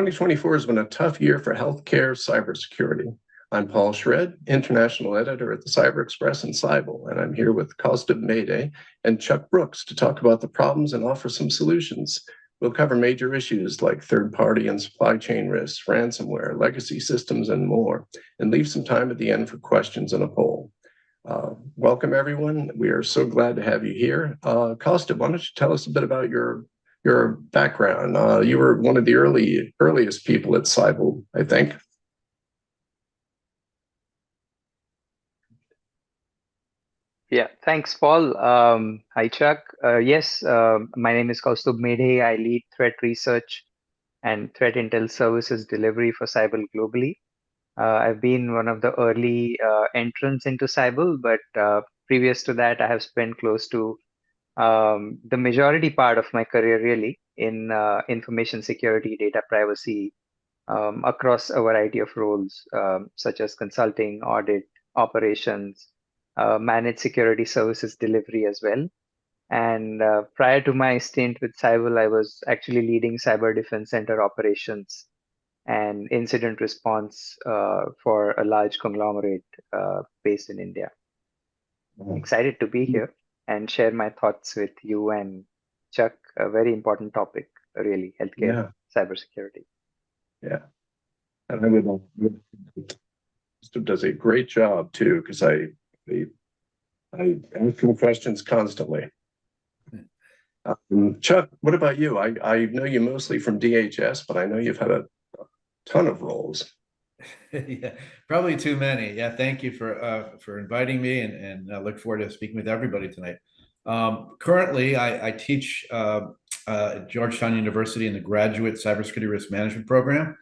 2024 has been a tough year for healthcare cybersecurity. I'm Paul Shred, international editor at the Cyber Express and Cybel, and I'm here with Kaustubh Mayday and Chuck Brooks to talk about the problems and offer some solutions. We'll cover major issues like third-party and supply chain risks, ransomware, legacy systems, and more, and leave some time at the end for questions and a poll. Welcome, everyone. We are so glad to have you here. Kaustubh, why don't you tell us a bit about your background? You were one of the earliest people at Cybel, I think. Yeah, thanks, Paul. Hi, Chuck. Yes, my name is Kaustubh Mayday. I lead threat research and threat intel services delivery for Cybel globally. I've been one of the early entrants into Cybel, but previous to that, I have spent close to the majority part of my career really in information security, data privacy, across a variety of roles, such as consulting, audit, operations, managed security services delivery as well. And prior to my stint with Cybel, I was actually leading Cyber Defense Center operations and incident response for a large conglomerate based in India. Excited to be here and share my thoughts with you and Chuck. A very important topic, really, healthcare, cybersecurity. Yeah, and I would does a great job too, because I ask him questions constantly. Chuck, what about you? I know you mostly from DHS, but I know you've had a ton of roles. Yeah, probably too many. Yeah, thank you for inviting me, and I look forward to speaking with everybody tonight. Currently, I teach at Georgetown University in the graduate cybersecurity risk management program,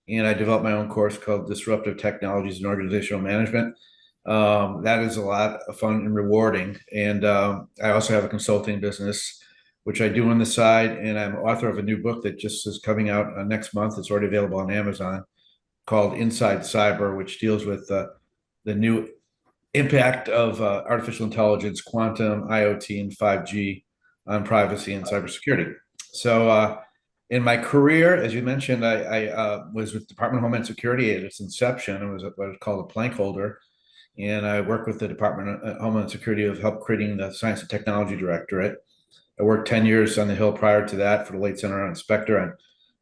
and I developed my own course called Disruptive Technologies and Organizational Management. That is a lot of fun and rewarding. And I also have a consulting business, which I do on the side, and I'm author of a new book that just is coming out next month. It's already available on Amazon, called Inside Cyber, which deals with the new impact of artificial intelligence, quantum, IoT, and 5G on privacy and cybersecurity. So in my career, as you mentioned, I was with the Department of Homeland Security at its inception. I was what is called a plank holder. And I worked with the Department of Homeland Security of help creating the Science and Technology Directorate. I worked 10 years on the Hill prior to that for the late Center on Inspector on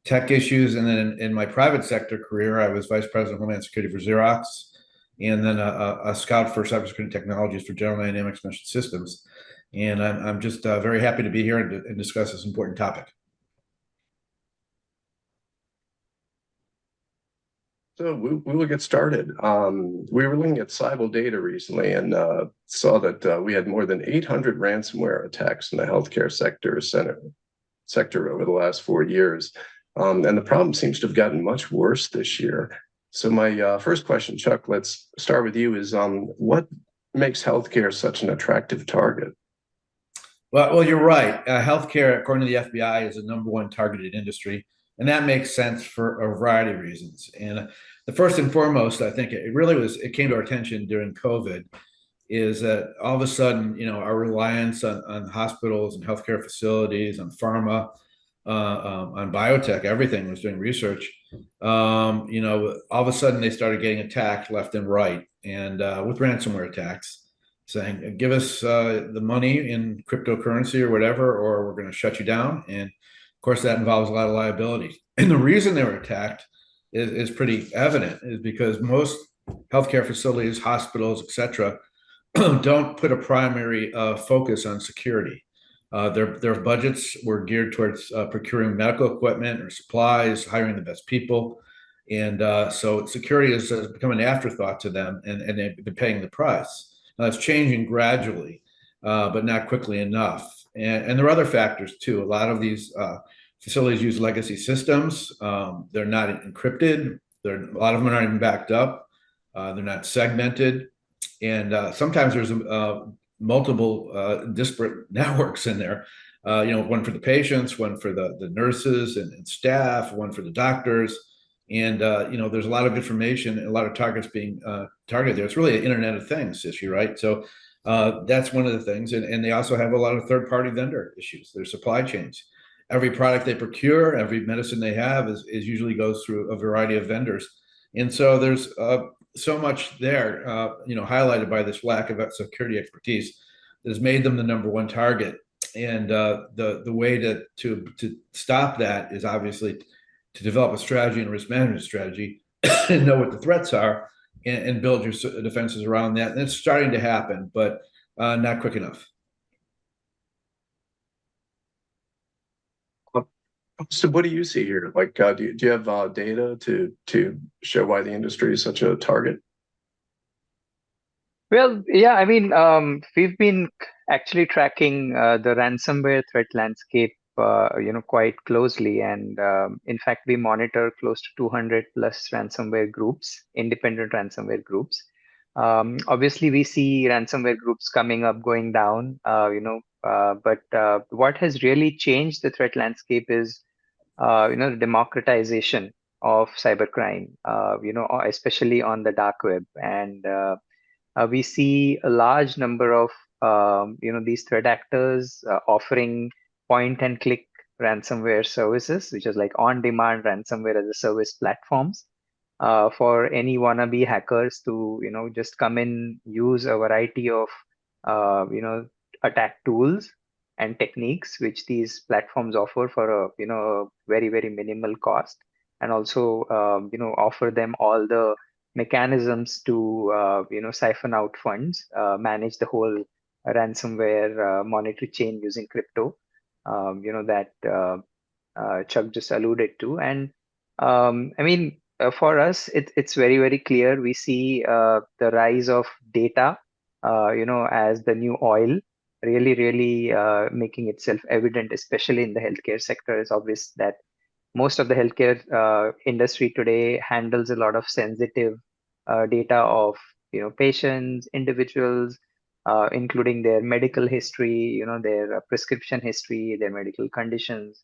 tech issues. And then in my private sector career, I was Vice President of Homeland Security for Xerox, and then a scout for cybersecurity technologies for General Dynamics Mission Systems. And I'm just very happy to be here and discuss this important topic. So we will get started. We were looking at Cybel data recently and saw that we had more than 800 ransomware attacks in the healthcare sector over the last 4 years. And the problem seems to have gotten much worse this year. So my first question, Chuck, let's start with you, is what makes healthcare such an attractive target? Well, you're right. Healthcare, according to the FBI, is the #1 targeted industry. And that makes sense for a variety of reasons. And the first and foremost, I think it came to our attention during COVID, is that all of a sudden, our reliance on hospitals and healthcare facilities, on pharma, on biotech, everything was doing research. All of a sudden they started getting attacked left and right, and with ransomware attacks, saying, give us the money in cryptocurrency or whatever, or we're going to shut you down. And of course, that involves a lot of liability. And the reason they were attacked is pretty evident, is because most healthcare facilities, hospitals, et cetera, don't put a primary focus on security. Their budgets were geared towards procuring medical equipment or supplies, hiring the best people. And so security has become an afterthought to them, and they've been paying the price. Now, it's changing gradually, but not quickly enough. And there are other factors too. A lot of these facilities use legacy systems. They're not encrypted. A lot of them are not even backed up. They're not segmented. And sometimes there's multiple disparate networks in there. One for the patients, one for the nurses and staff, one for the doctors. And there's a lot of information and a lot of targets being targeted there. It's really an Internet of Things issue, right? So that's one of the things. And they also have a lot of third-party vendor issues, their supply chains. every product they procure, every medicine they have is usually goes through a variety of vendors. And so there's so much there, highlighted by this lack of security expertise that has made them the number one target. And the way to stop that is obviously to develop a strategy and risk management strategy and know what the threats are and build your defenses around that. And it's starting to happen, but not quick enough. So what do you see here? Like, do you have data to show why the industry is such a target? Well, yeah, I mean, we've been actually tracking the ransomware threat landscape, quite closely, and in fact, we monitor close to 200 plus ransomware groups, independent ransomware groups. Obviously, we see ransomware groups coming up, going down, but what has really changed the threat landscape is, the democratization of cybercrime, especially on the dark web, and we see a large number of these threat actors offering point and click ransomware services, which is like on demand ransomware as a service platforms for any wannabe hackers to just come in, use a variety of attack tools and techniques which these platforms offer for a very very minimal cost, and also offer them all the mechanisms to siphon out funds, manage the whole ransomware monetary chain using crypto, that Chuck just alluded to. And I mean, for us, it's very very clear. We see the rise of data, as the new oil, really really making itself evident, especially in the healthcare sector. It's obvious that most of the healthcare industry today handles a lot of sensitive data of patients, individuals, including their medical history, their prescription history, their medical conditions,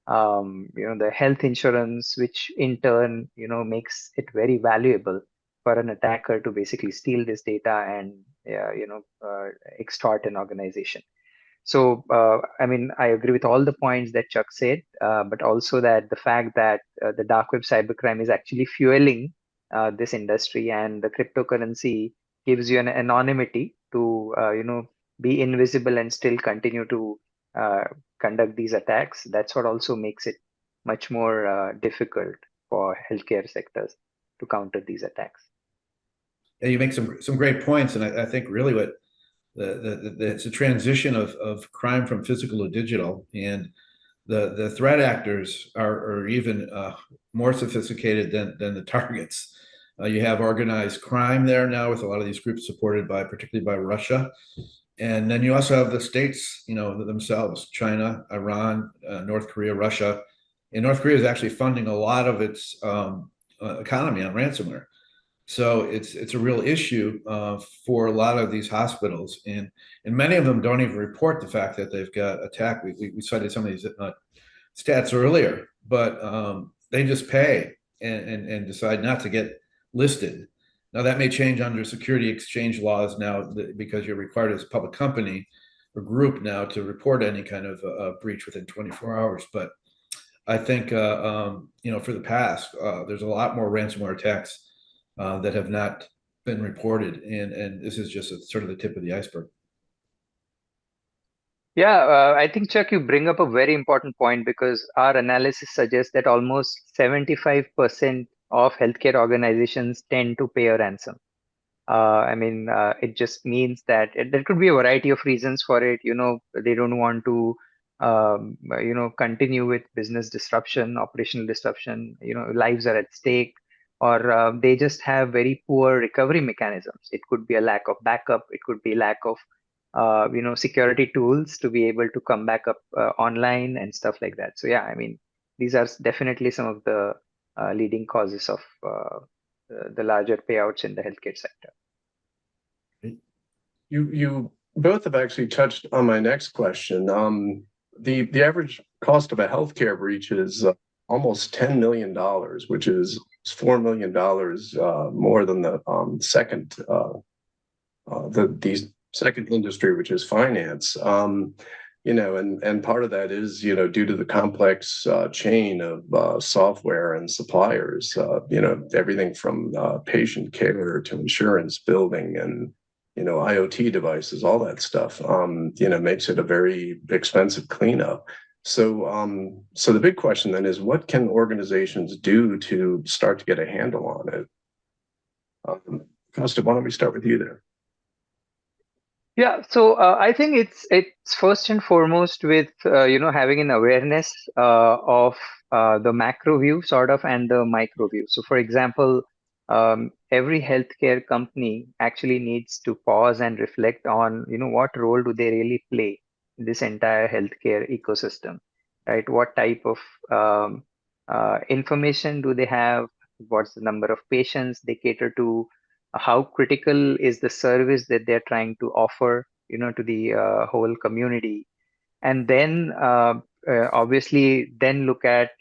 the health insurance, which in turn makes it very valuable for an attacker to basically steal this data and extort an organization. So, I mean, I agree with all the points that Chuck said, but also that the fact that the dark web cybercrime is actually fueling this industry, and the cryptocurrency gives you an anonymity to, be invisible and still continue to conduct these attacks. That's what also makes it much more difficult for healthcare sectors to counter these attacks. Yeah, you make some great points, and I think really what it's a transition of crime from physical to digital, and the threat actors are even more sophisticated than the targets. You have organized crime there now with a lot of these groups supported by, particularly by Russia, and then you also have the states, themselves: China, Iran, North Korea, Russia. And North Korea is actually funding a lot of its economy on ransomware. So it's a real issue for a lot of these hospitals, and many of them don't even report the fact that they've got attacked. We cited some of these stats earlier, but they just pay and decide not to get listed. Now that may change under security exchange laws now, because you're required as a public company or group now to report any kind of breach within 24 hours. But I think for the past, there's a lot more ransomware attacks that have not been reported, and this is just sort of the tip of the iceberg. Yeah, I think, Chuck, you bring up a very important point, because our analysis suggests that almost 75% of healthcare organizations tend to pay a ransom. I mean, it just means that there could be a variety of reasons for it. They don't want to, continue with business disruption, operational disruption. Lives are at stake, or they just have very poor recovery mechanisms. It could be a lack of backup. It could be lack of, security tools to be able to come back up online and stuff like that. So yeah, I mean, these are definitely some of the leading causes of the larger payouts in the healthcare sector. You both have actually touched on my next question. The average cost of a healthcare breach is almost $10 million, which is $4 million more than the second industry, which is finance. and part of that is, due to the complex chain of software and suppliers, everything from patient care to insurance, building, and, IoT devices, all that stuff, makes it a very expensive cleanup. So the big question then is, what can organizations do to start to get a handle on it? Costa, why don't we start with you there? Yeah, so I think it's first and foremost with having an awareness of the macro view sort of and the micro view. So for example, every healthcare company actually needs to pause and reflect on what role do they really play in this entire healthcare ecosystem, right? What type of information do they have? What's the number of patients they cater to? How critical is the service that they're trying to offer to the whole community, and then obviously then look at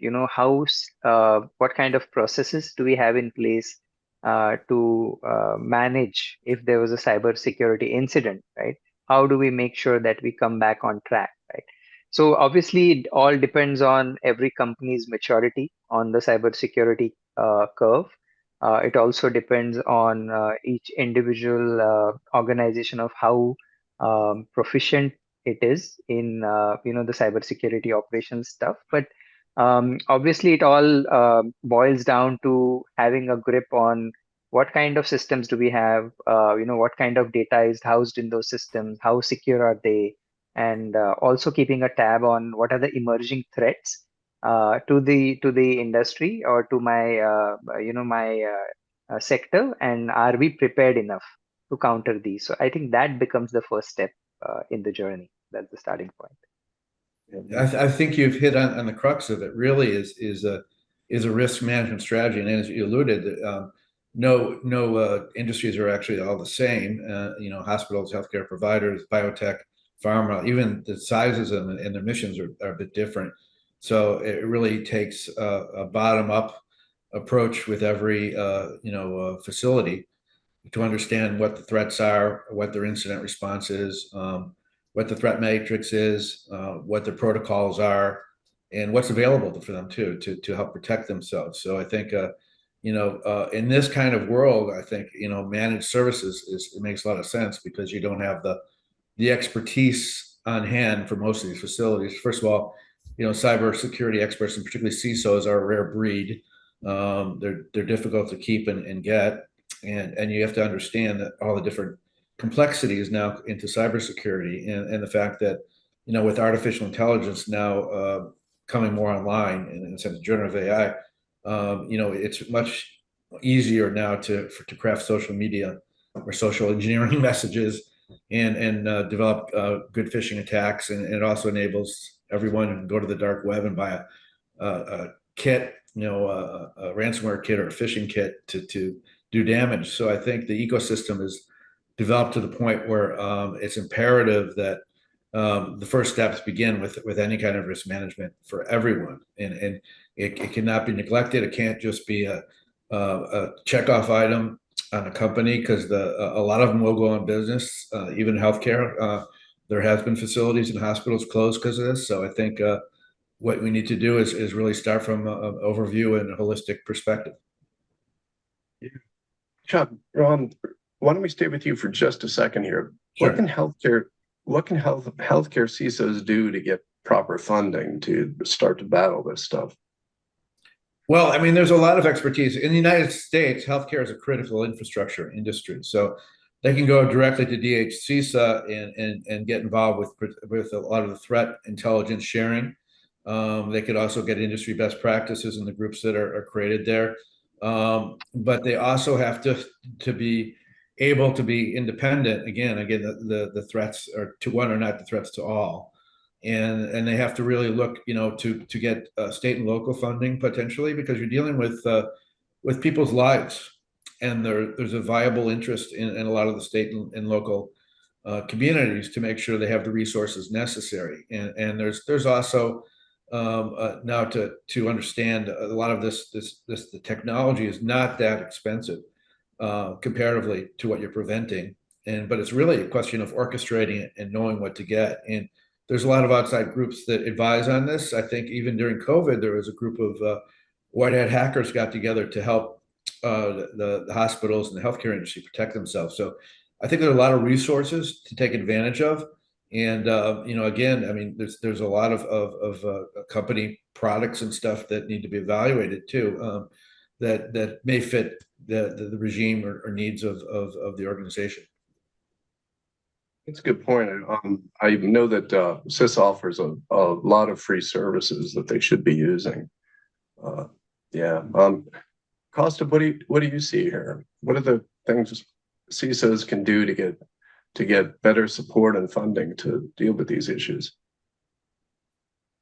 what kind of processes do we have in place to manage if there was a cyber security incident, right? How do we make sure that we come back on track, right? So obviously it all depends on every company's maturity on the cybersecurity curve. It also depends on each individual organization of how proficient it is in the cybersecurity operations stuff. But obviously, it all boils down to having a grip on what kind of systems do we have, what kind of data is housed in those systems, how secure are they, and also keeping a tab on what are the emerging threats to the industry or to my sector, and are we prepared enough to counter these? So I think that becomes the first step in the journey. That's the starting point. I think you've hit on the crux of it. Really, is a risk management strategy, and as you alluded, no industries are actually all the same. Hospitals, healthcare providers, biotech, pharma, even the sizes and their missions are a bit different. So it really takes a bottom up approach with every facility to understand what the threats are, what their incident response is, what the threat matrix is, what their protocols are, and what's available for them too to help protect themselves. So I think in this kind of world, I think managed services it makes a lot of sense because you don't have the expertise on hand for most of these facilities. First of all, cybersecurity experts and particularly CISOs are a rare breed. They're difficult to keep and get, and you have to understand that all the different complexities now into cybersecurity and the fact that with artificial intelligence now coming more online in the sense of generative AI, it's much easier now to craft social media or social engineering messages and develop good phishing attacks, and it also enables everyone to go to the dark web and buy a kit, a ransomware kit or a phishing kit to do damage. So I think the ecosystem is developed to the point where it's imperative that the first steps begin with any kind of risk management for everyone, and it cannot be neglected. It can't just be a checkoff item on a company because a lot of them will go on business, even healthcare. There has been facilities and hospitals closed because of this. So I think what we need to do is really start from an overview and a holistic perspective. Yeah. Chuck, why don't we stay with you for just a second here? Sure. What can healthcare CISOs do to get proper funding to start to battle this stuff? Well, I mean, there's a lot of expertise in the United States. Healthcare is a critical infrastructure industry, so they can go directly to DHCISA and get involved with a lot of the threat intelligence sharing. They could also get industry best practices in the groups that are created there, but they also have to be able to be independent. Again, the threats are to one are not the threats to all. And they have to really look, to get state and local funding potentially, because you're dealing with people's lives, and there's a viable interest in a lot of the state and local communities to make sure they have the resources necessary. And there's also now to understand a lot of the technology is not that expensive comparatively to what you're preventing, but it's really a question of orchestrating it and knowing what to get. And there's a lot of outside groups that advise on this. I think even during COVID, there was a group of white hat hackers got together to help the hospitals and the healthcare industry protect themselves. So I think there are a lot of resources to take advantage of. And again, I mean, there's a lot of company products and stuff that need to be evaluated too, that may fit the regime or needs of the organization. It's a good point. I know that SIS offers a lot of free services that they should be using. Yeah. Costa, what do you see here? What are the things CISOs can do to get better support and funding to deal with these issues?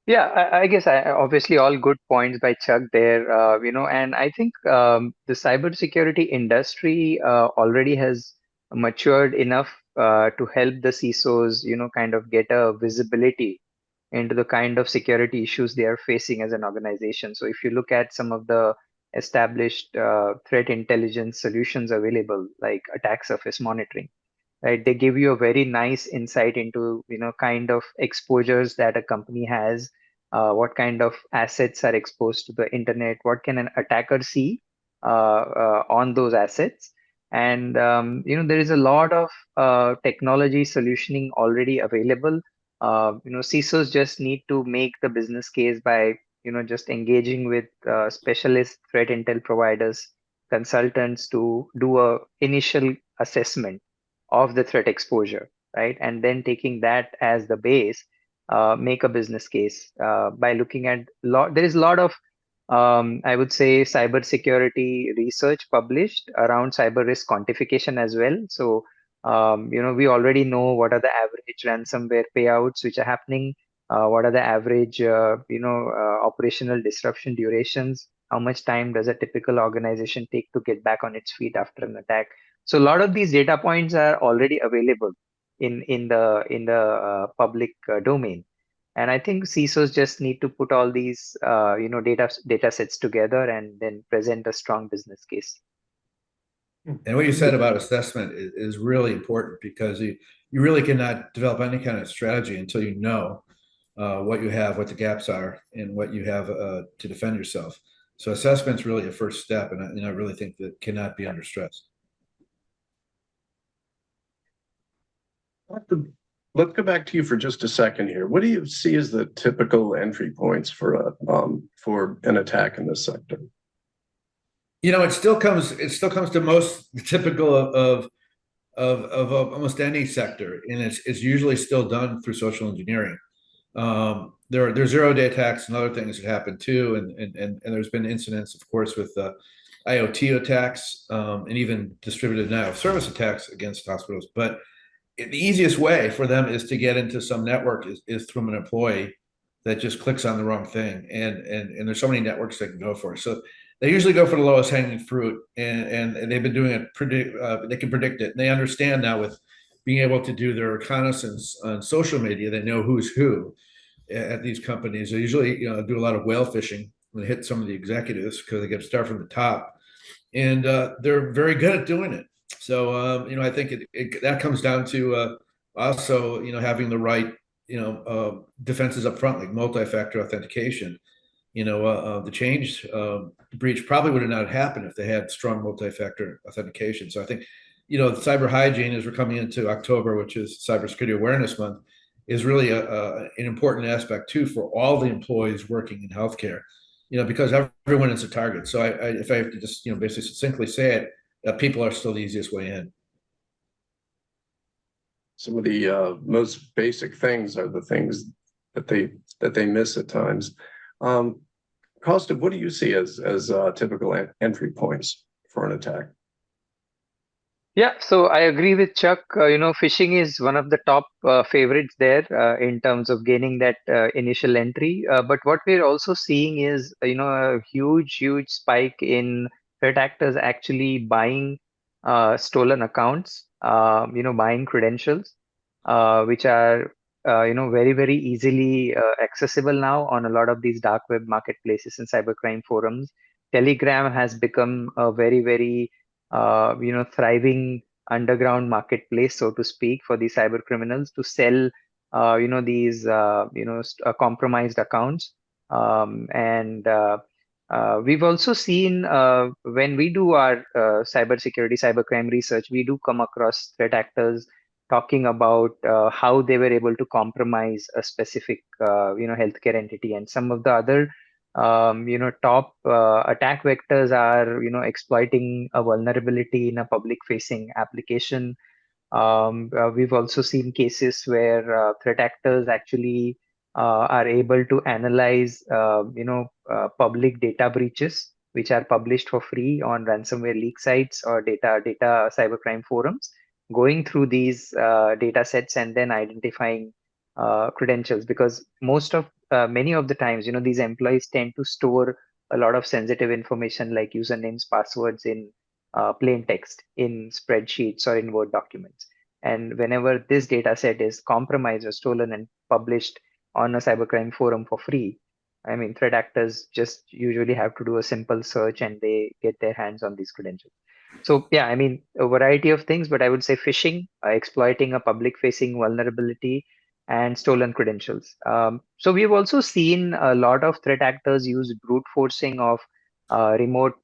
Yeah, I guess obviously all good points by Chuck there, and I think the cybersecurity industry already has matured enough to help the CISOs, kind of get a visibility into the kind of security issues they are facing as an organization. So if you look at some of the established threat intelligence solutions available, like attack surface monitoring, right? They give you a very nice insight into, kind of exposures that a company has, what kind of assets are exposed to the internet, what can an attacker see on those assets. And, there is a lot of technology solutioning already available. CISOs just need to make the business case by, just engaging with specialist threat intel providers, consultants to do a initial assessment of the threat exposure, right? And then taking that as the base, make a business case by looking at there is a lot of, I would say, cybersecurity research published around cyber risk quantification as well. So, we already know what are the average ransomware payouts which are happening, what are the average, operational disruption durations, how much time does a typical organization take to get back on its feet after an attack. So a lot of these data points are already available in the public domain, and I think CISOs just need to put all these data sets together and then present a strong business case. And what you said about assessment is really important, because you really cannot develop any kind of strategy until you know what you have, what the gaps are, and what you have to defend yourself. So assessment's really a first step, and I really think that cannot be under stress. Let's go back to you for just a second here. What do you see as the typical entry points for an attack in this sector? It still comes to most typical of almost any sector, and it's usually still done through social engineering. There's zero-day attacks and other things that happen too, and there's been incidents, of course, with IoT attacks, and even distributed denial of service attacks against hospitals. But the easiest way for them is to get into some network is through an employee that just clicks on the wrong thing, and there's so many networks they can go for. So they usually go for the lowest hanging fruit, and they've been doing it. They can predict it, and they understand now with being able to do their reconnaissance on social media. They know who's who at these companies. They usually do a lot of whale fishing when they hit some of the executives, because they get to start from the top, and they're very good at doing it. So I think that comes down to also having the right defenses up front, like multi-factor authentication. The change breach probably would have not happened if they had strong multi-factor authentication. So I think cyber hygiene, as we're coming into October, which is Cybersecurity Awareness Month, is really an important aspect too for all the employees working in healthcare. Because everyone is a target. So if I have to just basically succinctly say it, people are still the easiest way in. Some of the most basic things are the things that they miss at times. Costa, what do you see as typical entry points for an attack? Yeah, so I agree with Chuck. Phishing is one of the top favorites there in terms of gaining that initial entry. But what we're also seeing is, a huge spike in threat actors actually buying stolen accounts, buying credentials, which are, very easily accessible now on a lot of these dark web marketplaces and cybercrime forums. Telegram has become a very thriving underground marketplace, so to speak, for the cyber criminals to sell these compromised accounts. We've also seen when we do our cybersecurity, cybercrime research, we do come across threat actors talking about how they were able to compromise a specific healthcare entity, and some of the other top attack vectors are exploiting a vulnerability in a public facing application. We've also seen cases where threat actors actually are able to analyze, public data breaches, which are published for free on ransomware leak sites or data cybercrime forums, going through these data sets and then identifying credentials. Because many of the times, these employees tend to store a lot of sensitive information like usernames, passwords in plain text in spreadsheets or in Word documents. And whenever this data set is compromised or stolen and published on a cybercrime forum for free, I mean, threat actors just usually have to do a simple search and they get their hands on these credentials. So, yeah, I mean, a variety of things, but I would say phishing, exploiting a public facing vulnerability, and stolen credentials. So, we've also seen a lot of threat actors use brute forcing of remote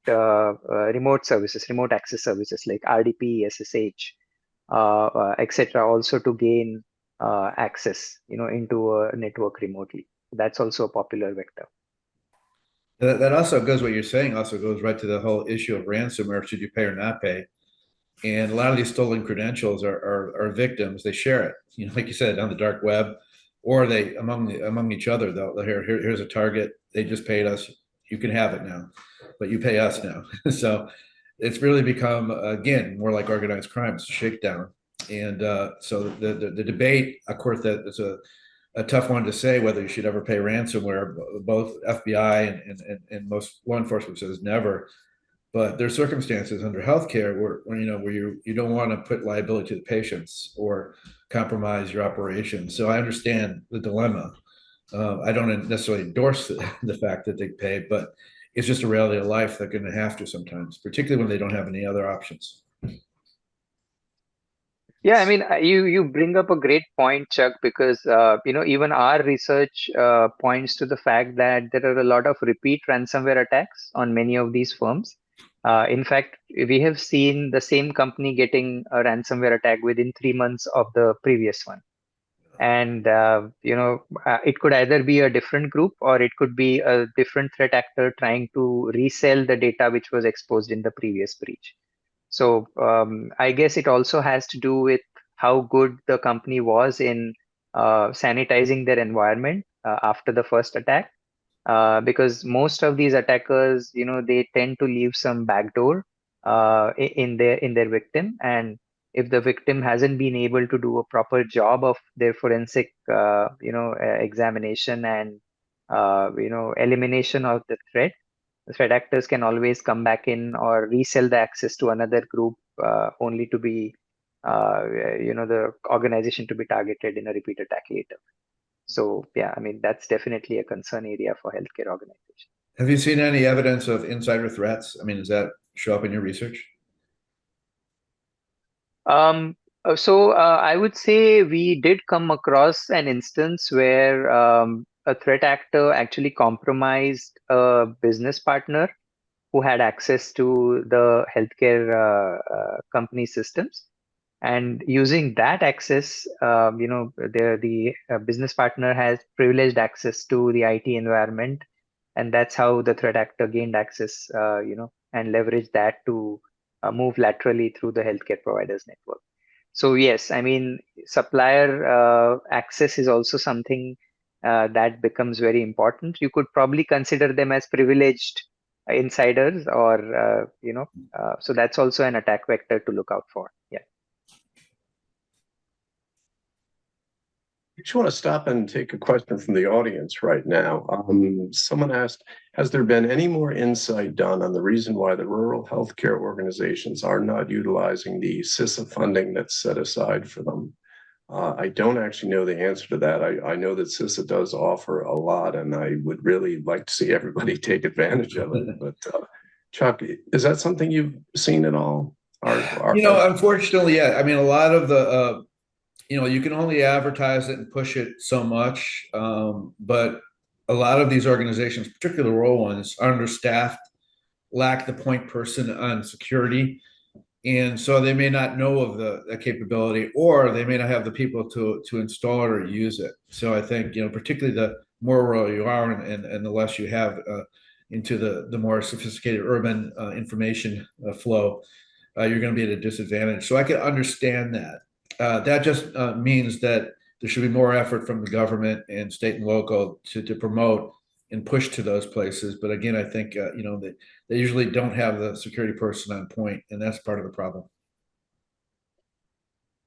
services, remote access services like RDP, SSH, etc., also to gain access, into a network remotely. That's also a popular vector. That also goes, what you're saying also goes right to the whole issue of ransomware. Should you pay or not pay? And a lot of these stolen credentials are victims. They share it, like you said, on the dark web, or they among each other. They'll here's a target. They just paid us. You can have it now, but you pay us now. So it's really become, again, more like organized crime. It's a shakedown. And so the debate, of course, that is a tough one to say whether you should ever pay ransomware. Both FBI and most law enforcement says never. But there's circumstances under healthcare where you don't want to put liability to the patients or compromise your operations. So I understand the dilemma. I don't necessarily endorse the fact that they pay, but it's just a reality of life. They're going to have to sometimes, particularly when they don't have any other options. Yeah, I mean, you bring up a great point, Chuck, because even our research points to the fact that there are a lot of repeat ransomware attacks on many of these firms. In fact, we have seen the same company getting a ransomware attack within 3 months of the previous one. And it could either be a different group or it could be a different threat actor trying to resell the data which was exposed in the previous breach. So I guess it also has to do with how good the company was in sanitizing their environment after the first attack. Because most of these attackers, they tend to leave some backdoor in their victim, and if the victim hasn't been able to do a proper job of their forensic, examination and elimination of the threat actors can always come back in or resell the access to another group, only to be, the organization to be targeted in a repeat attack later. So yeah, I mean, that's definitely a concern area for healthcare organizations. Have you seen any evidence of insider threats? I mean, does that show up in your research? I would say we did come across an instance where a threat actor actually compromised a business partner who had access to the healthcare company systems. And using that access, the business partner has privileged access to the IT environment, and that's how the threat actor gained access, and leveraged that to move laterally through the healthcare providers network. So yes, I mean, supplier access is also something that becomes very important. You could probably consider them as privileged insiders, or so that's also an attack vector to look out for. Yeah. I just want to stop and take a question from the audience right now. Someone asked, has there been any more insight done on the reason why the rural healthcare organizations are not utilizing the CISA funding that's set aside for them? I don't actually know the answer to that. I know that CISA does offer a lot, and I would really like to see everybody take advantage of it. But Chuck, is that something you've seen at all? Unfortunately, yeah. I mean, a lot of the you can only advertise it and push it so much. But a lot of these organizations, particularly the rural ones, are understaffed, lack the point person on security. And so they may not know of the capability, or they may not have the people to install it or use it. So I think, particularly the more rural you are and the less you have into the more sophisticated urban information flow, you're going to be at a disadvantage. So I can understand that. That just means that there should be more effort from the government and state and local to promote and push to those places. But again, I think they usually don't have the security person on point, and that's part of the problem.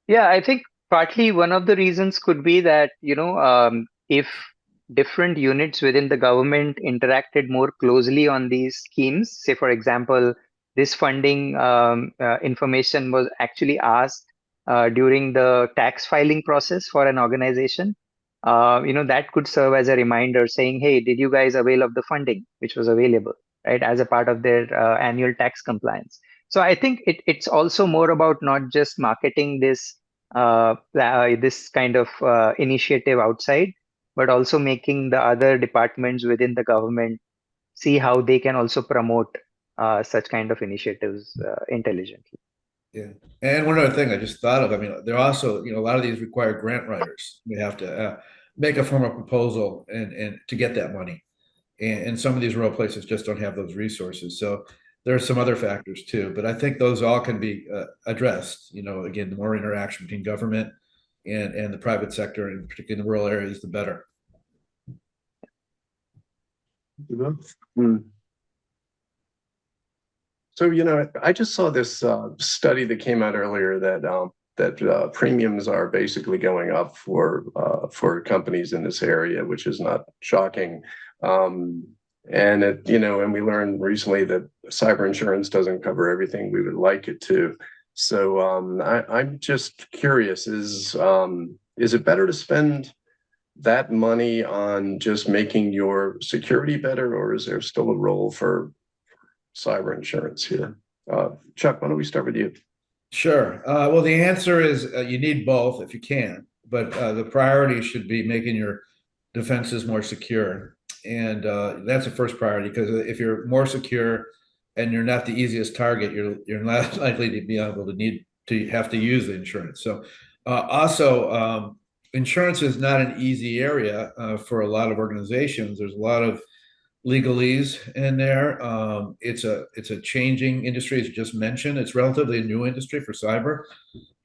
Yeah, I think partly one of the reasons could be that, if different units within the government interacted more closely on these schemes, say, for example, this funding information was actually asked during the tax filing process for an organization, that could serve as a reminder saying, hey, did you guys avail of the funding which was available, right, as a part of their annual tax compliance? So I think it's also more about not just marketing this kind of initiative outside, but also making the other departments within the government see how they can also promote such kind of initiatives intelligently. Yeah. And one other thing I just thought of, I mean, there are also, a lot of these require grant writers. We have to make a formal proposal and to get that money. And some of these rural places just don't have those resources. So there are some other factors too, but I think those all can be addressed. Again, the more interaction between government and the private sector, and particularly in the rural areas, the better. So, I just saw this study that came out earlier that premiums are basically going up for companies in this area, which is not shocking. And we learned recently that cyber insurance doesn't cover everything we would like it to. So I'm just curious: is it better to spend that money on just making your security better, or is there still a role for cyber insurance here? Chuck, why don't we start with you? Sure. Well, the answer is you need both if you can, but the priority should be making your defenses more secure. And that's the first priority, because if you're more secure and you're not the easiest target, you're less likely to be able to have to use the insurance. So also, insurance is not an easy area for a lot of organizations. There's a lot of legalese in there. It's a changing industry, as you just mentioned. It's relatively a new industry for cyber,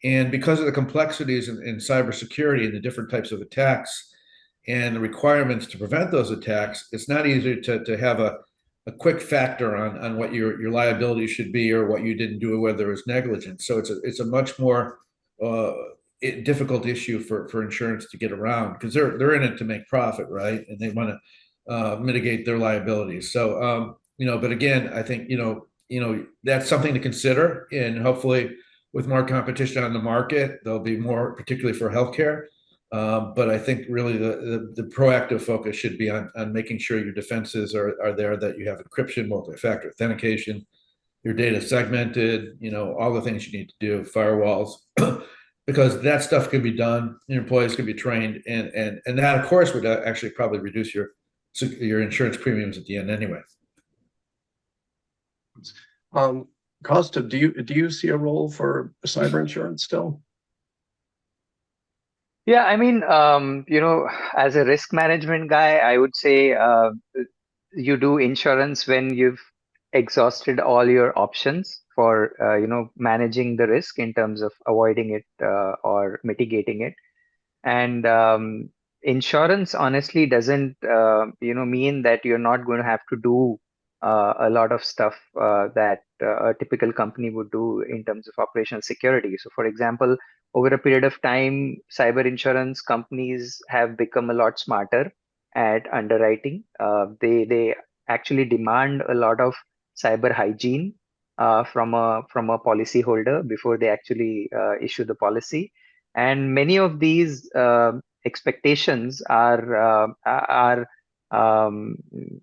and because of the complexities in cybersecurity and the different types of attacks and the requirements to prevent those attacks, it's not easy to have a quick factor on what your liability should be or what you didn't do, whether it was negligence. So it's a much more difficult issue for insurance to get around, because they're in it to make profit, right? And they want to mitigate their liabilities. So but again, I think that's something to consider, and hopefully with more competition on the market, there'll be more, particularly for healthcare. But I think really the proactive focus should be on making sure your defenses are there, that you have encryption, multi-factor authentication, your data segmented, all the things you need to do, firewalls, because that stuff can be done. Your employees can be trained, and that, of course, would actually probably reduce your insurance premiums at the end anyway. Costa, do you see a role for cyber insurance still? Yeah, I mean, as a risk management guy, I would say you do insurance when you've exhausted all your options for, managing the risk in terms of avoiding it or mitigating it. And insurance honestly doesn't, mean that you're not going to have to do a lot of stuff that a typical company would do in terms of operational security. So, for example, over a period of time, cyber insurance companies have become a lot smarter at underwriting. They actually demand a lot of cyber hygiene from a policy holder before they actually issue the policy. And many of these expectations are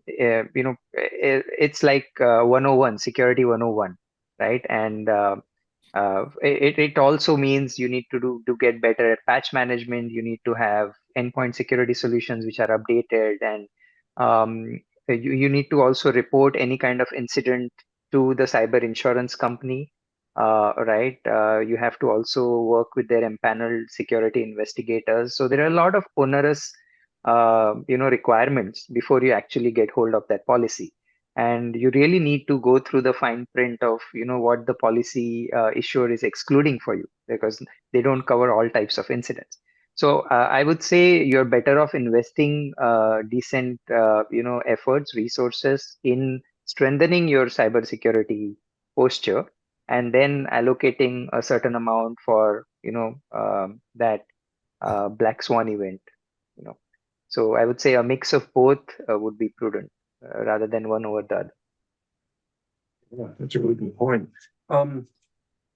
it's like 101, security 101, right? And It also means you need to get better at patch management. You need to have endpoint security solutions which are updated, and you need to also report any kind of incident to the cyber insurance company, right? You have to also work with their empaneled security investigators. So there are a lot of onerous, requirements before you actually get hold of that policy, and you really need to go through the fine print of what the policy issuer is excluding for you, because they don't cover all types of incidents. So I would say you're better off investing decent efforts, resources in strengthening your cybersecurity posture, and then allocating a certain amount for that black swan event. you know so I would say a mix of both would be prudent, rather than one over the other. Yeah, that's a really good point. Um,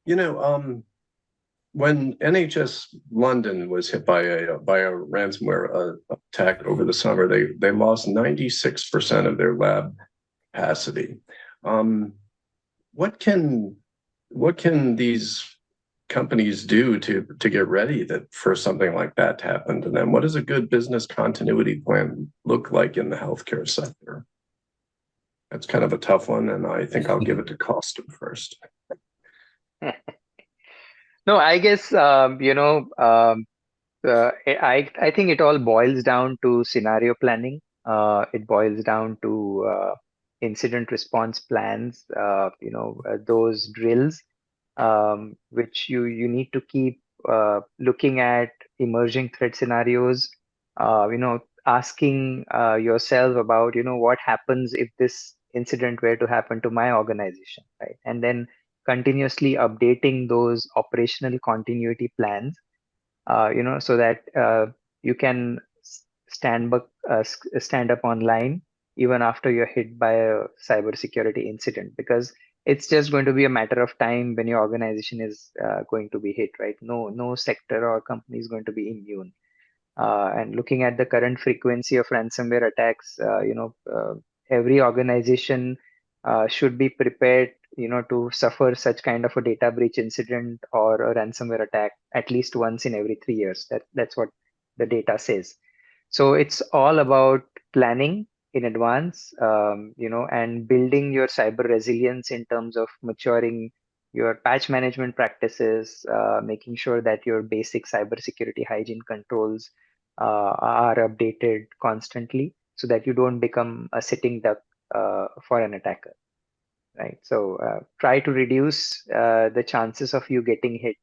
you know, when NHS London was hit by a ransomware attack over the summer, they lost 96% of their lab capacity. Um, what can these companies do to get ready for something like that to happen to them? What does a good business continuity plan look like in the healthcare sector? That's kind of a tough one, and I think I'll give it to Costa first. No, I guess I think it all boils down to scenario planning. It boils down to incident response plans. Those drills, which you need to keep looking at emerging threat scenarios. Asking yourself about what happens if this incident were to happen to my organization, right? And then continuously updating those operational continuity plans, so that you can stand up online even after you're hit by a cybersecurity incident, because it's just going to be a matter of time when your organization is going to be hit, right? No sector or company is going to be immune. And looking at the current frequency of ransomware attacks, every organization should be prepared, to suffer such kind of a data breach incident or a ransomware attack at least once in every 3 years. That's what the data says. So it's all about planning in advance, and building your cyber resilience in terms of maturing your patch management practices, making sure that your basic cybersecurity hygiene controls are updated constantly, so that you don't become a sitting duck for an attacker, right? So try to reduce the chances of you getting hit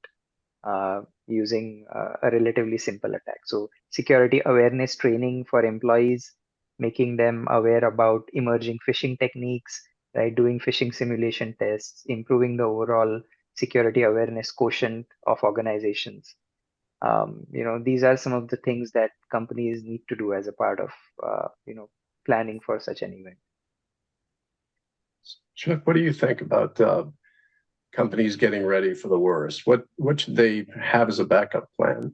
using a relatively simple attack. So security awareness training for employees, making them aware about emerging phishing techniques, right? Doing phishing simulation tests, improving the overall security awareness quotient of organizations. These are some of the things that companies need to do as a part of planning for such an event. Chuck, what do you think about companies getting ready for the worst? What should they have as a backup plan?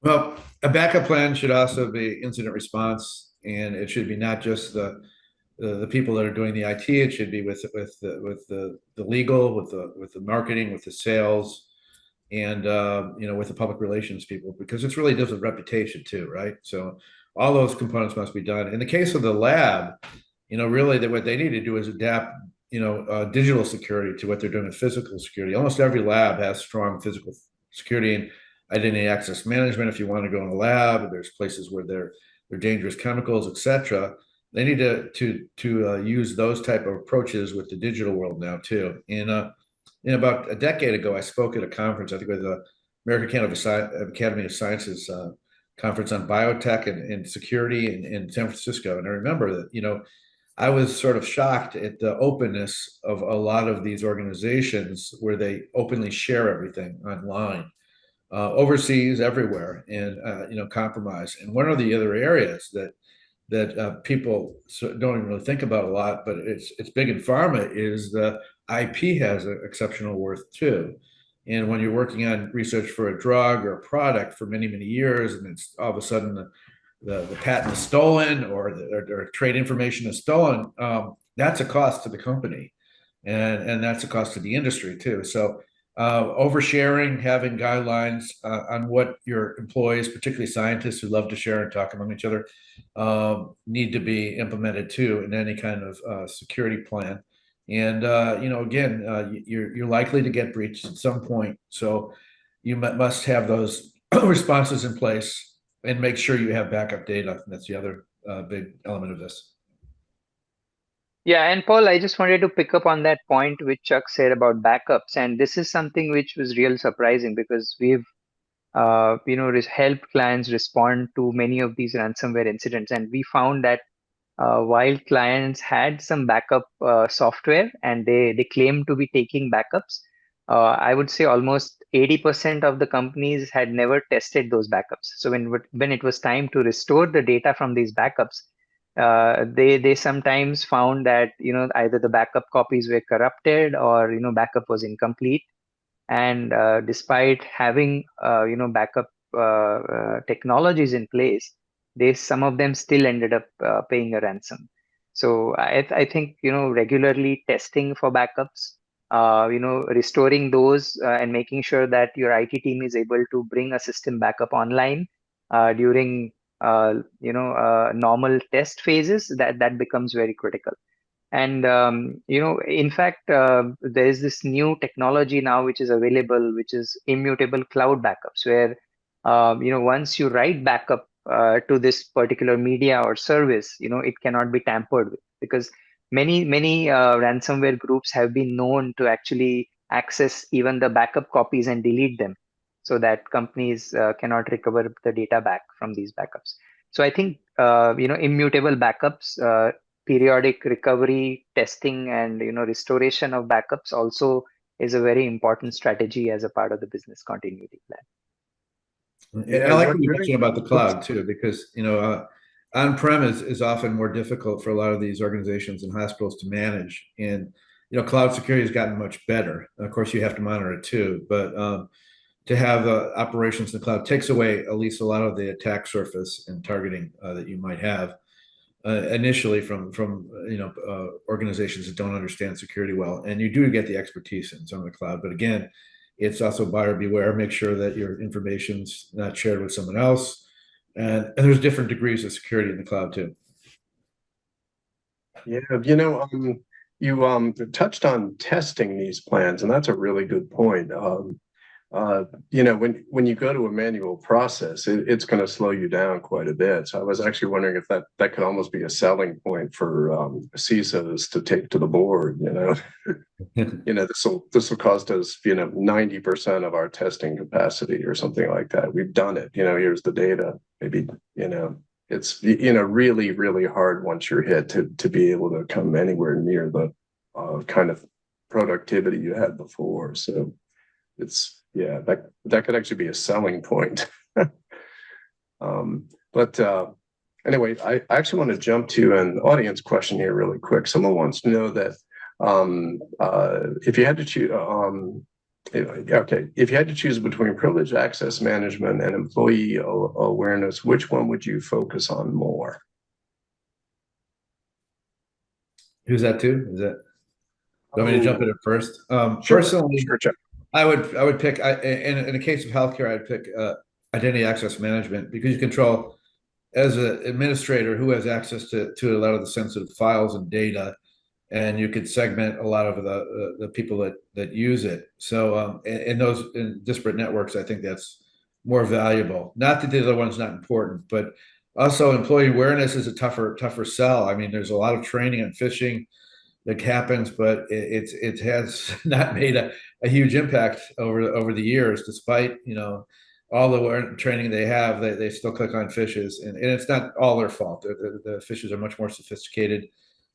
Well, a backup plan should also be incident response, and it should be not just the people that are doing the IT. It should be with the legal, with the marketing, with the sales, and with the public relations people, because it's really deals with reputation too, right? So all those components must be done. In the case of the lab, really what they need to do is adapt digital security to what they're doing with physical security. Almost every lab has strong physical security and identity access management. If you want to go in a lab, there's places where there are dangerous chemicals, etc. They need to use those type of approaches with the digital world now too. And about a decade ago, I spoke at a conference, I think with the American Academy of Sciences conference on biotech and security in San Francisco. And I remember that, I was sort of shocked at the openness of a lot of these organizations where they openly share everything online, overseas, everywhere, and compromise. And one of the other areas that people don't even really think about a lot, but it's big in pharma, is the IP has an exceptional worth too. And when you're working on research for a drug or a product for many, many years, and it's all of a sudden the patent is stolen or trade information is stolen, that's a cost to the company. and that's a cost to the industry too. So oversharing, having guidelines on what your employees, particularly scientists who love to share and talk among each other, need to be implemented too in any kind of security plan. And again, you're likely to get breached at some point, so you must have those responses in place and make sure you have backup data. That's the other big element of this. Yeah, and Paul, I just wanted to pick up on that point which Chuck said about backups, and this is something which was real surprising because we've helped clients respond to many of these ransomware incidents, and we found that while clients had some backup software and they claim to be taking backups, I would say almost 80% of the companies had never tested those backups. So when it was time to restore the data from these backups, they sometimes found that either the backup copies were corrupted or backup was incomplete. And despite having backup technologies in place, some of them still ended up paying a ransom. So I think regularly testing for backups, restoring those and making sure that your IT team is able to bring a system backup online during normal test phases, that becomes very critical. And in fact, there is this new technology now which is available, which is immutable cloud backups, where once you write backup to this particular media or service, it cannot be tampered with, because many ransomware groups have been known to actually access even the backup copies and delete them, so that companies cannot recover the data back from these backups. So I think immutable backups, periodic recovery, testing, and restoration of backups also is a very important strategy as a part of the business continuity plan. And I like what you mentioned about the cloud too, because on-prem is often more difficult for a lot of these organizations and hospitals to manage. And cloud security has gotten much better. Of course, you have to monitor it too, but to have operations in the cloud takes away at least a lot of the attack surface and targeting that you might have initially from organizations that don't understand security well. And you do get the expertise in some of the cloud, but again, it's also buyer beware. Make sure that your information's not shared with someone else, and there's different degrees of security in the cloud too. Yeah, you touched on testing these plans, and that's a really good point. When you go to a manual process, it's going to slow you down quite a bit. So I was actually wondering if that could almost be a selling point for CISOs to take to the board. This will cost us 90% of our testing capacity or something like that. We've done it. Here's the data. Maybe it's really, really hard once you're hit to be able to come anywhere near the kind of productivity you had before. So that could actually be a selling point. But anyway, I actually want to jump to an audience question here really quick. Someone wants to know that if you had to choose, if you had to choose between privileged access management and employee awareness, which one would you focus on more? Who's that to? Is that? Do you want me to jump in at first? Sure, personally, sure, Chuck. I would pick in the case of healthcare, I'd pick identity access management, because you control as an administrator who has access to a lot of the sensitive files and data, and you could segment a lot of the people that use it. So in disparate networks, I think that's more valuable. Not that the other one's not important, but also employee awareness is a tougher sell. I mean, there's a lot of training on phishing that happens, but it has not made a huge impact over the years, despite all the training they have. They still click on phishes, and it's not all their fault. The phishes are much more sophisticated.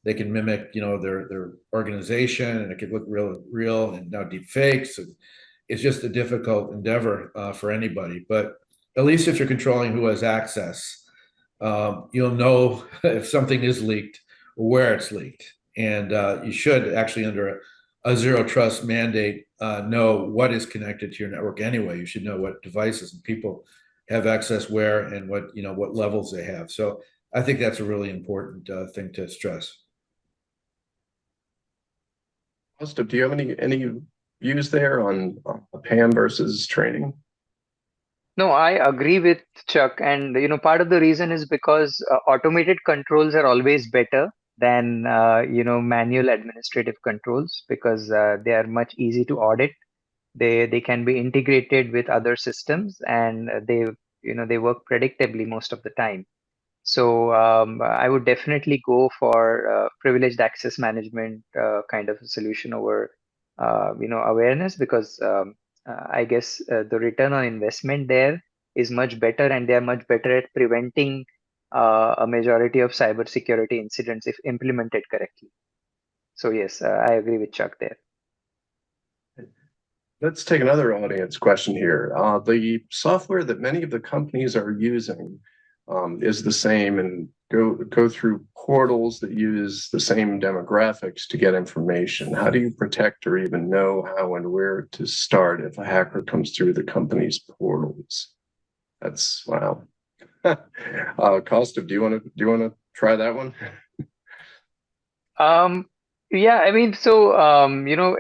They can mimic their organization, and it could look real and now deep fakes. And it's just a difficult endeavor for anybody. But at least if you're controlling who has access, you'll know if something is leaked or where it's leaked. And you should actually, under a zero trust mandate, know what is connected to your network anyway. You should know what devices and people have access where, and what levels they have. So I think that's a really important thing to stress. Costa, do you have any views there on PAM versus training? No, I agree with Chuck, and part of the reason is because automated controls are always better than manual administrative controls because they are much easy to audit. They can be integrated with other systems, and they work predictably most of the time. So I would definitely go for privileged access management kind of a solution over awareness because I guess the return on investment there is much better, and they are much better at preventing a majority of cybersecurity incidents if implemented correctly. So yes, I agree with Chuck there. Let's take another audience question here. The software that many of the companies are using is the same and go through portals that use the same demographics to get information. How do you protect or even know how and where to start if a hacker comes through the company's portals? That's wow. Costa, do you want to try that one? Yeah, I mean, so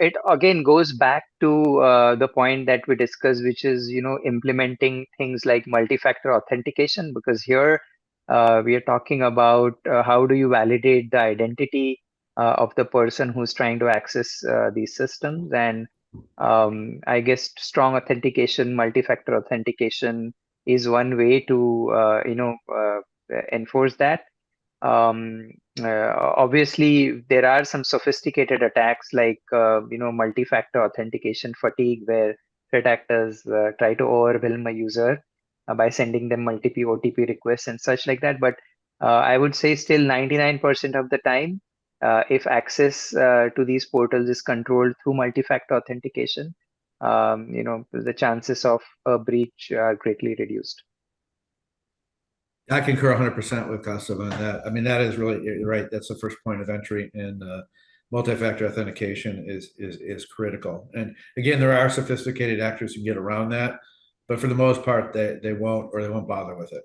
it again goes back to the point that we discussed, which is implementing things like multi-factor authentication, because here we are talking about how do you validate the identity of the person who's trying to access these systems, and I guess strong authentication, multi-factor authentication is one way to enforce that. Obviously, there are some sophisticated attacks like multi-factor authentication fatigue, where threat actors try to overwhelm a user by sending them multiple OTP requests and such like that. But I would say still 99% of the time, if access to these portals is controlled through multi-factor authentication, the chances of a breach are greatly reduced. I concur 100% with Kostov on that. I mean, that is really, you're right. That's the first point of entry, and multi-factor authentication is critical. And again, there are sophisticated actors who get around that, but for the most part, they won't bother with it.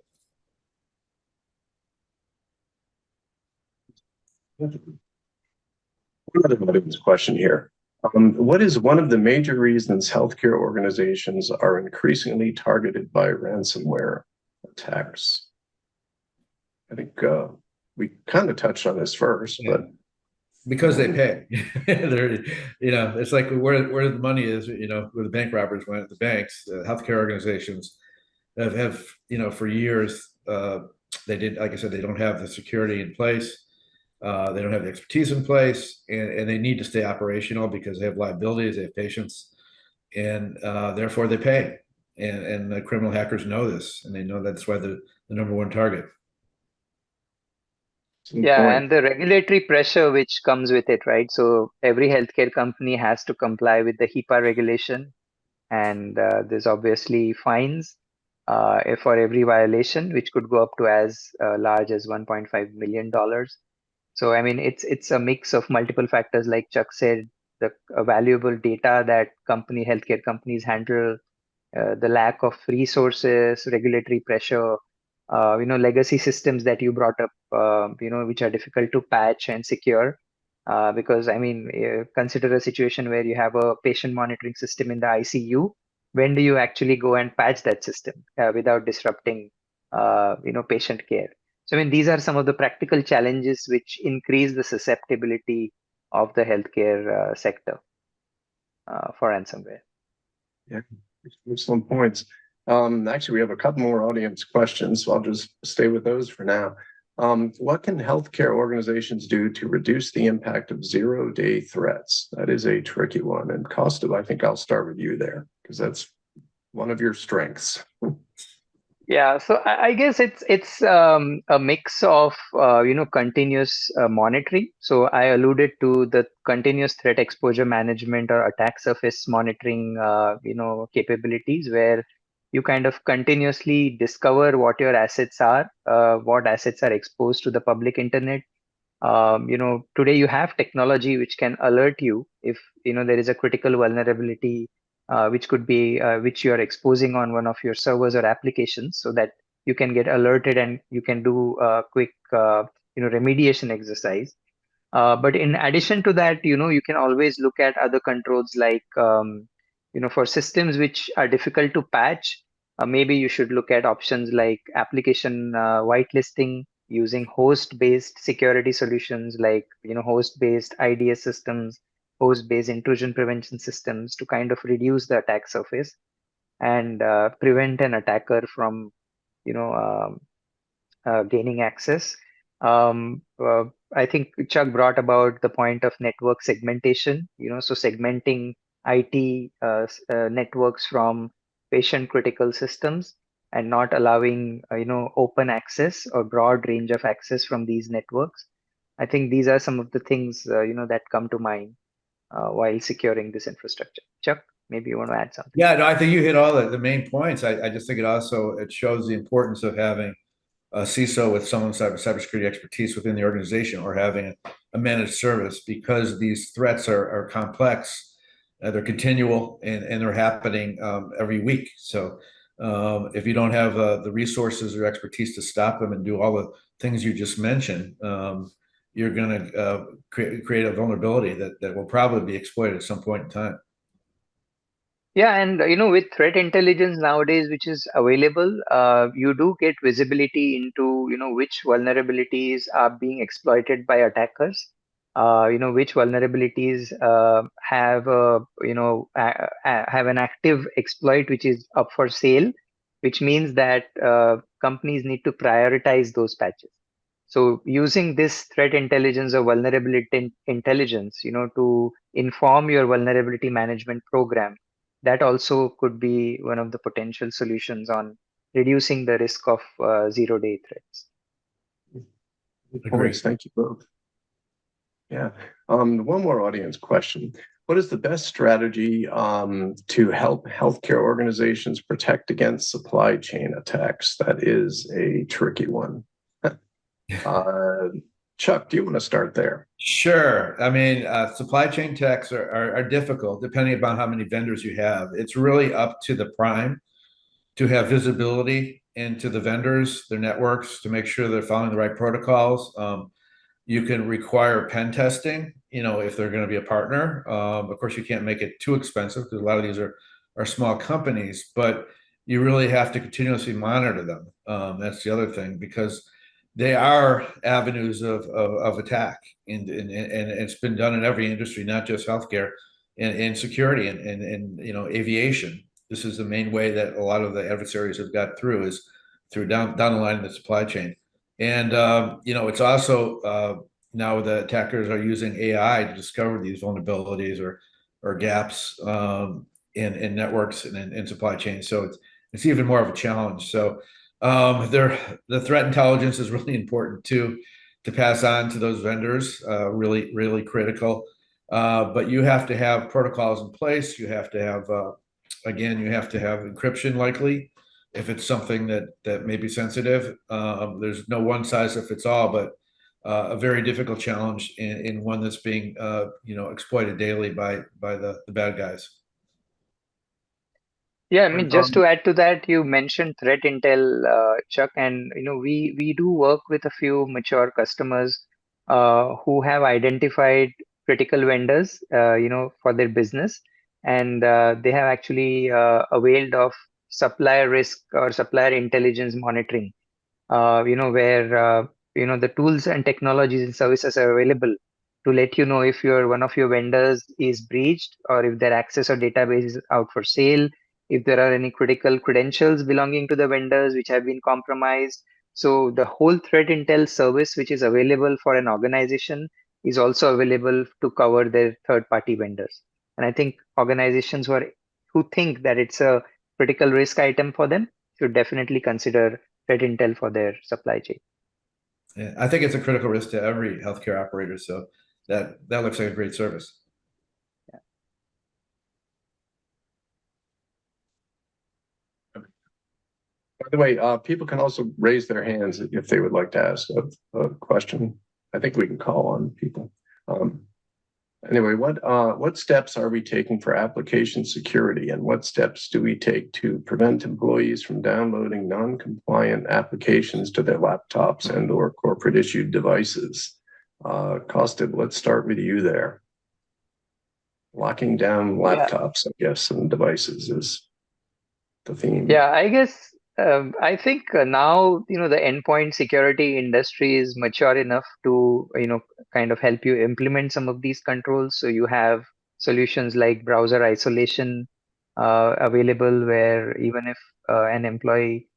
Another audience question here. What is one of the major reasons healthcare organizations are increasingly targeted by ransomware attacks? I think we kind of touched on this first, Yeah. but Because they pay. They're, it's like where the money is, where the bank robbers went, the banks, healthcare organizations have for years, they did, like I said, they don't have the security in place. They don't have the expertise in place, and they need to stay operational because they have liabilities, they have patients, and therefore they pay. And the criminal hackers know this, and they know that's why they're the number one target. Yeah, and the regulatory pressure which comes with it, right? So every healthcare company has to comply with the HIPAA regulation, and there's obviously fines for every violation, which could go up to as large as $1.5 million. So I mean, it's a mix of multiple factors, like Chuck said, the valuable data that healthcare companies handle, the lack of resources, regulatory pressure, legacy systems that you brought up, which are difficult to patch and secure. Because I mean, consider a situation where you have a patient monitoring system in the ICU. When do you actually go and patch that system without disrupting, patient care? So I mean, these are some of the practical challenges which increase the susceptibility of the healthcare sector for ransomware. Yeah, excellent points. Actually, we have a couple more audience questions, so I'll just stay with those for now. What can healthcare organizations do to reduce the impact of zero-day threats? That is a tricky one. And Costa, I think I'll start with you there because that's one of your strengths. Yeah, so I guess it's a mix of continuous monitoring. So I alluded to the continuous threat exposure management or attack surface monitoring capabilities, where you kind of continuously discover what your assets are, what assets are exposed to the public internet. Today you have technology which can alert you if there is a critical vulnerability which could be which you are exposing on one of your servers or applications, so that you can get alerted and you can do a quick remediation exercise. But in addition to that, you can always look at other controls like, for systems which are difficult to patch, maybe you should look at options like application whitelisting using host-based security solutions like, host-based IDS systems, host-based intrusion prevention systems to kind of reduce the attack surface and prevent an attacker from, you know, gaining access. Um, uh, I think Chuck brought about the point of network segmentation, so segmenting IT networks from patient critical systems and not allowing, open access or broad range of access from these networks. I think these are some of the things, that come to mind while securing this infrastructure. Chuck, maybe you want to add something. Yeah, no, I think you hit all the main points. I just think it shows the importance of having a CISO with some cybersecurity expertise within the organization, or having a managed service, because these threats are complex, they're continual, and they're happening every week. So if you don't have the resources or expertise to stop them and do all the things you just mentioned, you're going to create a vulnerability that will probably be exploited at some point in time. Yeah, and with threat intelligence nowadays, which is available, you do get visibility into which vulnerabilities are being exploited by attackers. Which vulnerabilities have have an active exploit which is up for sale, which means that companies need to prioritize those patches. So using this threat intelligence or vulnerability intelligence, to inform your vulnerability management program, that also could be one of the potential solutions on reducing the risk of zero-day threats. Good points. Thank you both. Yeah. One more audience question. What is the best strategy to help healthcare organizations protect against supply chain attacks? That is a tricky one. Chuck, do you want to start there? Sure. I mean, supply chain attacks are difficult depending upon how many vendors you have. It's really up to the prime to have visibility into the vendors, their networks, to make sure they're following the right protocols. You can require pen testing, if they're going to be a partner. Of course, you can't make it too expensive because a lot of these are small companies, but you really have to continuously monitor them. That's the other thing, because they are avenues of attack, and it's been done in every industry, not just healthcare, and security and aviation. This is the main way that a lot of the adversaries have got through, is through down the line in the supply chain. And it's also now the attackers are using AI to discover these vulnerabilities or gaps in networks and in supply chains. So it's even more of a challenge. So the threat intelligence is really important to pass on to those vendors. Really, really critical. But you have to have protocols in place. You have to have you have to have encryption, likely, if it's something that may be sensitive. There's no one size that fits all, but a very difficult challenge in one that's being exploited daily by the bad guys. Yeah, I mean, just to add to that, you mentioned threat intel, Chuck, and we do work with a few mature customers who have identified critical vendors, for their business, and they have actually availed of supplier risk or supplier intelligence monitoring, where the tools and technologies and services are available to let you know if one of your vendors is breached, or if their access or database is out for sale, if there are any critical credentials belonging to the vendors which have been compromised. So the whole threat intel service which is available for an organization is also available to cover their third party vendors. And I think organizations who think that it's a critical risk item for them should definitely consider threat intel for their supply chain. Yeah, I think it's a critical risk to every healthcare operator. So that looks like a great service. Yeah. By the way, people can also raise their hands if they would like to ask a question. I think we can call on people. Anyway, what steps are we taking for application security, and what steps do we take to prevent employees from downloading non-compliant applications to their laptops and/or corporate issued devices? Kostub, let's start with you there. Locking down Yeah. laptops, I guess, and devices is the theme. Yeah, I guess I think now the endpoint security industry is mature enough to kind of help you implement some of these controls. So you have solutions like browser isolation available, where even if an employee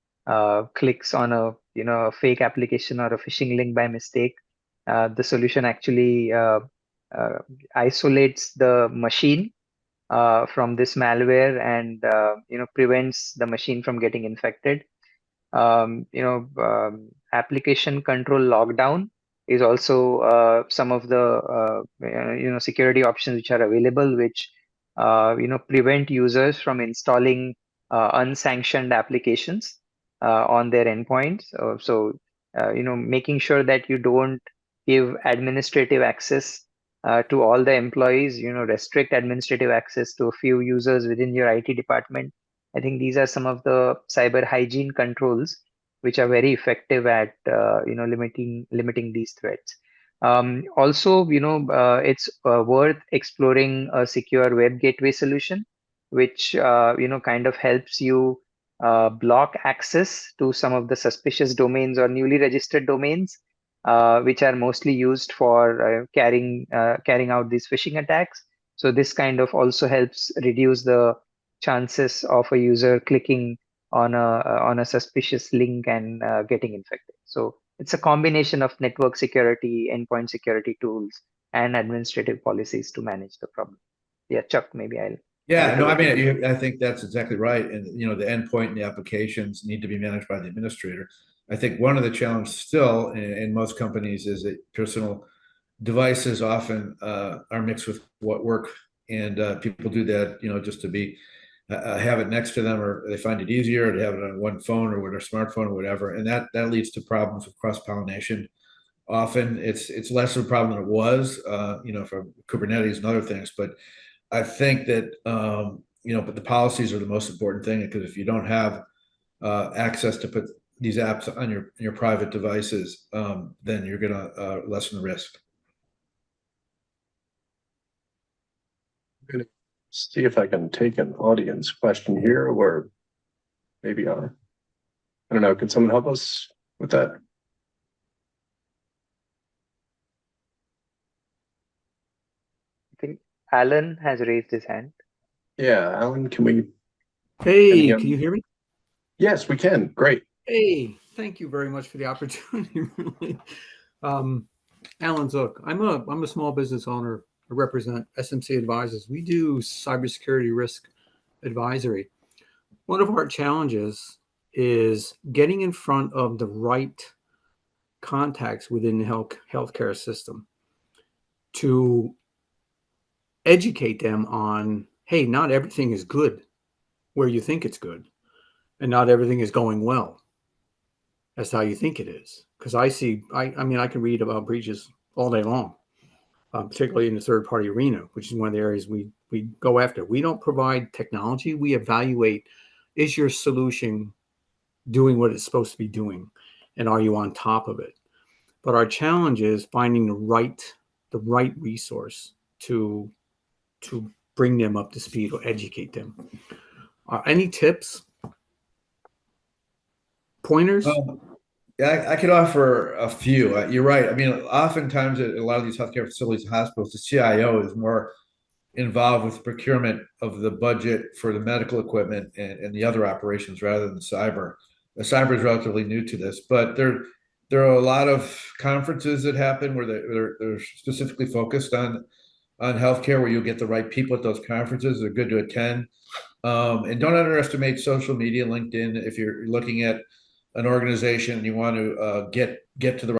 clicks on a fake application or a phishing link by mistake, the solution actually uh, isolates the machine from this malware and prevents the machine from getting infected. Application control lockdown is also some of the security options which are available, which prevent users from installing unsanctioned applications on their endpoints. Making sure that you don't give administrative access to all the employees, restrict administrative access to a few users within your IT department. I think these are some of the cyber hygiene controls which are very effective at limiting these threats. Also, it's worth exploring a secure web gateway solution, which kind of helps you block access to some of the suspicious domains or newly registered domains, which are mostly used for carrying out these phishing attacks. So this kind of also helps reduce the chances of a user clicking on a suspicious link and getting infected. So it's a combination of network security, endpoint security tools, and administrative policies to manage the problem. Yeah, Chuck, maybe I'll. Yeah, no, I over to you. mean, I think that's exactly right. And the endpoint and the applications need to be managed by the administrator. I think one of the challenges still in most companies is that personal devices often are mixed with what work, and people do that, just to be have it next to them, or they find it easier to have it on one phone or with their smartphone or whatever, and that leads to problems with cross pollination. Often, it's less of a problem than it was, for Kubernetes and other things, but I think that but the policies are the most important thing, because if you don't have access to put these apps on your private devices, then you're going to lessen the risk. I'm gonna see if I can take an audience question here, or maybe I don't know. Can someone help us with that? I think Alan has raised his hand. Yeah, Alan, can we? Hey, can you hear me? Yes, we can. Great. Hey, thank you very much for the opportunity. Really. Alan Zook. I'm a small business owner. I represent SMC Advisors. We do cybersecurity risk advisory. One of our challenges is getting in front of the right contacts within the healthcare system to educate them on, hey, not everything is good where you think it's good, and not everything is going well. That's how you think it is. Because I mean, I can read about breaches all day long, particularly in the third-party arena, which is one of the areas we go after. We don't provide technology. We evaluate, is your solution doing what it's supposed to be doing? And are you on top of it? But our challenge is finding the right resource to bring them up to speed or educate them. Any tips? Pointers? Yeah, I could offer a few. You're right. I mean, oftentimes at a lot of these healthcare facilities and hospitals, the CIO is more involved with procurement of the budget for the medical equipment and the other operations rather than cyber. The cyber is relatively new to this, but there are a lot of conferences that happen where they're specifically focused on healthcare, where you'll get the right people at those conferences. They're good to attend. And don't underestimate social media, LinkedIn. If you're looking at an organization and you want to get to the